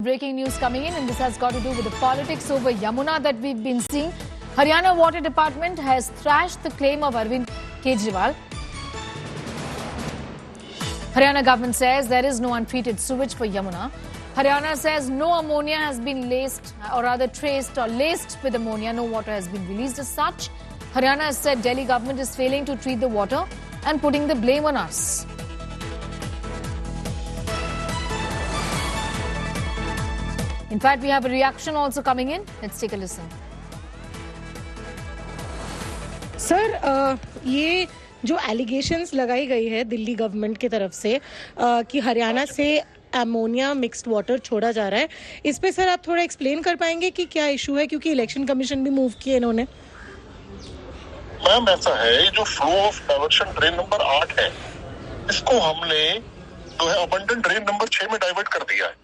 Breaking news coming in, and this has got to do with the politics over Yamuna that we've been seeing. Haryana Water Department has thrashed the claim of Arvind Kejriwal. Haryana government says there is no untreated sewage for Yamuna. Haryana says no ammonia has been laced, or rather traced or laced with ammonia. No water has been released as such. Haryana has said Delhi government is failing to treat the water and putting the blame on us. In fact, we have a reaction also coming in. Let's take a listen. Sir, ये जो allegations लगाई गई है Delhi government की तरफ से कि हरियाणा से अमोनिया मिक्स्ड वाटर छोड़ा जा रहा है, इस पे सर आप थोड़ा एक्सप्लेन कर पाएंगे कि क्या इशू है, क्योंकि इलेक्शन कमीशन भी मूव किए इन्होंने। मैम ऐसा है, ये जो flow of diversion drain number 8 है, इसको हमने जो है अबंडेंट ड्रेन नंबर 6 में डाइवर्ट कर दिया है।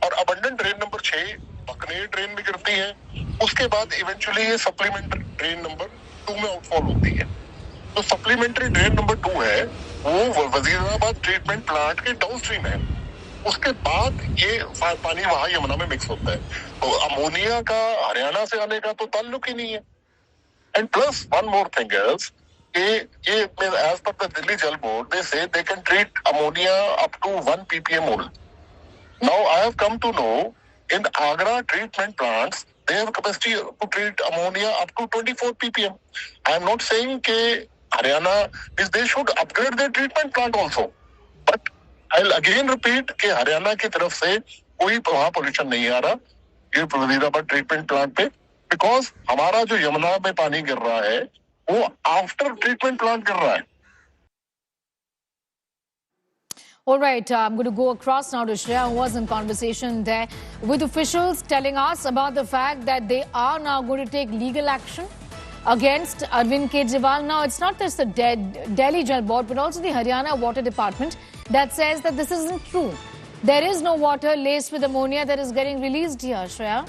और अबंडेंट ड्रेन नंबर 6 बकनेर ड्रेन में गिरती है, उसके बाद इवेंचुअली ये सप्लीमेंट्री ड्रेन नंबर 2 में आउटफॉल होती है। तो सप्लीमेंट्री ड्रेन नंबर 2 है, वो वजीराबाद ट्रीटमेंट प्लांट के डाउनस्ट्रीम है। उसके बाद ये पानी वहां यमुना में मिक्स होता है। तो अमोनिया का हरियाणा से आने का तो ताल्लुक ही नहीं है। And plus one more thing is ये as per the Delhi Jal Board they say they can treat ammonia up to 1 ppm only. Now I have come to know in the Agra treatment plants they have capacity to treat ammonia up to 24 ppm. I am not saying that Haryana is they should upgrade their treatment plant also, but I'll again repeat कि हरियाणा की तरफ से कोई वहाँ pollution नहीं आ रहा ये Wazirabad treatment plant पे, बिकॉज हमारा जो यमुना में पानी गिर रहा है वो आफ्टर ट्रीटमेंट प्लांट गिर रहा है। All right, I'm going to go across now to Shreya, who was in conversation there with officials telling us about the fact that they are now going to take legal action against Arvind Kejriwal. Now, it's not just the Delhi Jal Board, but also the Haryana Water Department that says that this isn't true. There is no water laced with ammonia that is getting released here, Shreya.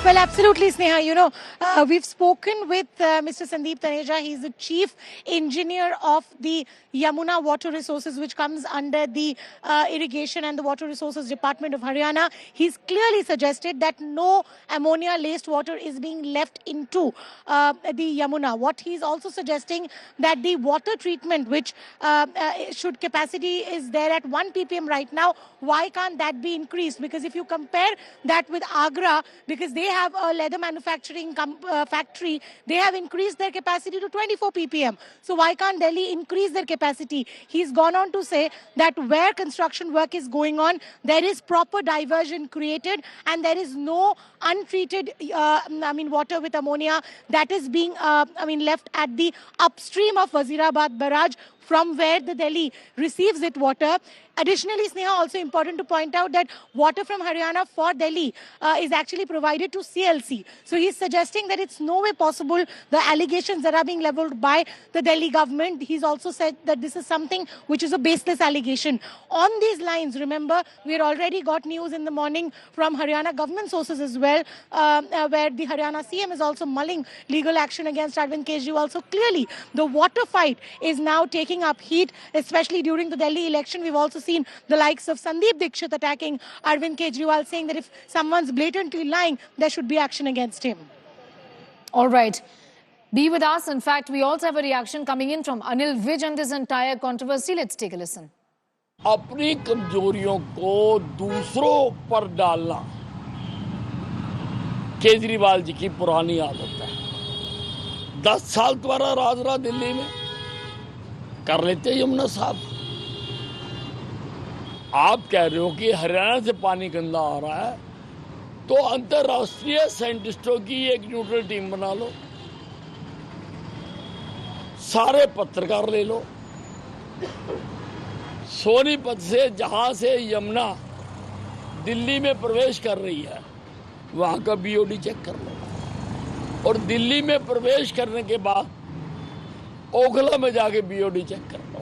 Well, absolutely, Sneha. You know, we've spoken with Mr. Sandeep Taneja. He's the chief engineer of the Yamuna Water Resources, which comes under the Irrigation and the Water Resources Department of Haryana. He's clearly suggested that no ammonia-laced water is being left into the Yamuna. What he's also suggesting that the water treatment, which should capacity is there at 1 ppm right now, why can't that be increased? Because if you compare that with Agra, because they have a leather manufacturing factory, they have increased their capacity to 24 ppm. So why can't Delhi increase their capacity? He's gone on to say that where construction work is going on, there is proper diversion created and there is no untreated water with ammonia that is being left at the upstream of Wazirabad barrage, from where the Delhi receives its water. Additionally, Sneha, also important to point out that water from Haryana for Delhi is actually provided to CLC. So he's suggesting that it's no way possible the allegations that are being leveled by the Delhi government. He's also said that this is something which is a baseless allegation. On these lines, remember, we had already got news in the morning from Haryana government sources as well, where the Haryana CM is also mulling legal action against Arvind Kejriwal. So clearly, the water fight is now taking up heat, especially during the Delhi election. We've also seen the likes of Sandeep Dixit attacking Arvind Kejriwal, saying that if someone's blatantly lying, there should be action against him. All right. Be with us. In fact, we also have a reaction coming in from Anil Vij on this entire controversy. Let's take a listen. अपनी कमजोरियों को दूसरों पर डालना केजरीवाल जी की पुरानी आदत है। 10 साल तुम्हारा राज रहा दिल्ली में, कर लेते यमुना साहब। आप कह रहे हो कि हरियाणा से पानी गंदा आ रहा है, तो अंतरराष्ट्रीय साइंटिस्टों की एक न्यूट्रल टीम बना लो, सारे पत्रकार ले लो, सोनीपत से जहां से यमुना दिल्ली में प्रवेश कर रही है वहां का बीओडी चेक कर लो, और दिल्ली में प्रवेश करने के बाद ओखला में जाके बीओडी चेक कर लो।